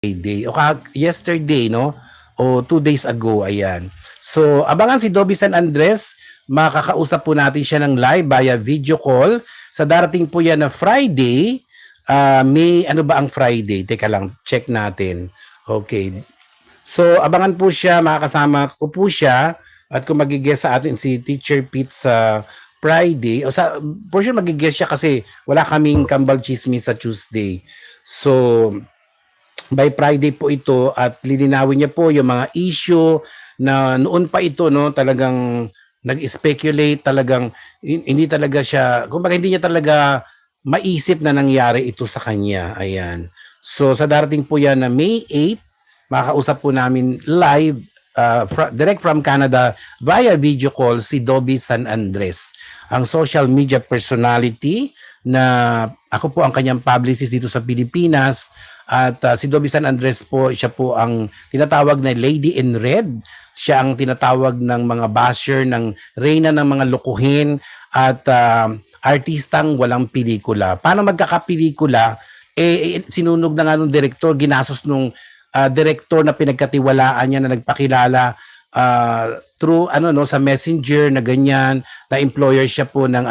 Friday o yesterday, no? O 2 days ago, ayan. So, abangan si Dobby San Andres. Makakausap po natin siya ng live via video call. Sa darating po yan na Friday, may ano ba ang Friday? Teka lang, check natin. Okay. So, abangan po siya, makakasama ko po siya. At kung magigess sa atin si Teacher Pete sa Friday, o sa, for sure magigess siya kasi wala kaming Kambal Chismis sa Tuesday. So, by Friday po ito at lilinawin niya po yung mga issue na noon pa ito, no, talagang nag-speculate, talagang hindi talaga siya, kumbaga hindi niya talaga maisip na nangyari ito sa kanya. Ayan. So sa darating po yan na May 8, makakausap po namin live direct from Canada via video call si Dobby San Andres, ang social media personality na ako po ang kanyang publicist dito sa Pilipinas. At si Dobby San Andres po, siya po ang tinatawag na Lady in Red. Siya ang tinatawag ng mga basher, ng reyna ng mga lukuhin at artistang walang pelikula. Paano magkakapelikula? Sinunog na nga nung direktor, ginastos nung direktor na pinagkatiwalaan niya na nagpakilala through sa messenger na ganyan, na employer siya po ng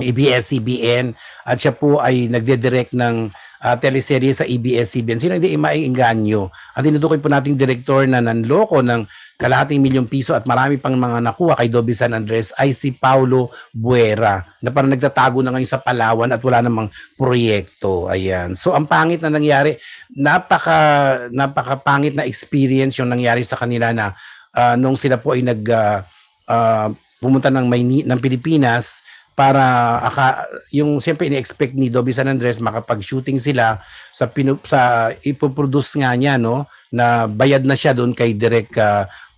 ABS-CBN at siya po ay nagde-direct ng teleserye sa ABS-CBN. Sino hindi maiinganyo? At tinutukoy po nating direktor na nanloko ng kalahating milyong piso at marami pang mga nakuha kay Dobby San Andres ay si Paulo Buera, na parang nagtatago na ngayon sa Palawan at wala namang proyekto. Ayan. So ang pangit na nangyari, napaka pangit na experience yung nangyari sa kanila na nung sila po ay pumunta ng Pilipinas para yung siyempre ini-expect ni Dobby San Andres makapag-shooting sila sa ipoproduce nga niya, no, na bayad na siya doon kay Direk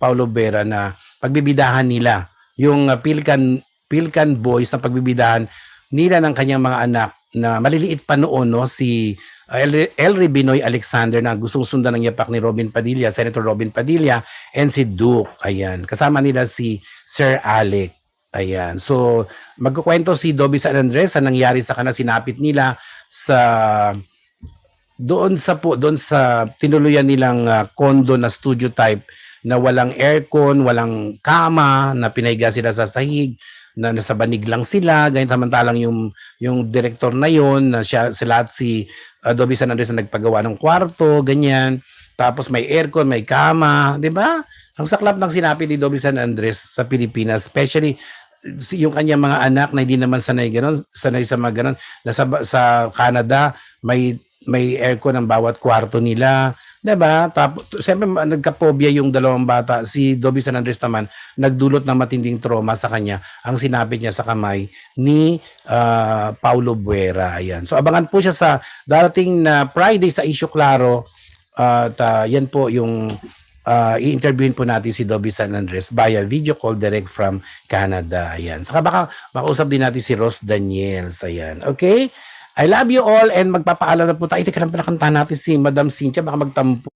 Paulo Vera na pagbibidahan nila yung Pilcan Boys na pagbibidahan nila ng kanyang mga anak na maliliit pa noon, no, si Elry Binoy Alexander na gustong sundan ng yapak ni Robin Padilla, Senator Robin Padilla, and si Duke. Ayan, kasama nila si Sir Alec. Ayan. So, magkukwento si Dobby San Andres sa nangyari sa kanila, sinapit nila doon sa tinuluyan nilang condo na studio type na walang aircon, walang kama, na pinahiga sila sa sahig, na nasa banig lang sila, ganyan. Samantalang yung director na yon na sila at si Dobby San Andres na nagpagawa ng kwarto, ganyan. Tapos may aircon, may kama, 'di ba? Ang saklap ng sinapit ni Dobby San Andres sa Pilipinas, especially yung kanyang mga anak na hindi naman sanay sa mga ganon. Sa Canada, may aircon ang bawat kwarto nila, 'di ba? Tapos siyempre nagka-phobia yung dalawang bata. Si Dobby San Andres naman nagdulot ng matinding trauma sa kanya ang sinapit niya sa kamay ni Paulo Buera. Ayan. So abangan po siya sa darating na Friday sa Issue Claro. At yan po yung i-interviewin po natin si Dobby San Andres via video call direct from Canada. Ayan. Saka baka makausap din natin si Ross Daniels. Ayan. Okay? I love you all and magpapaalam na po tayo. Teka lang pala, kantahan natin si Madam Cynthia. Baka magtampo.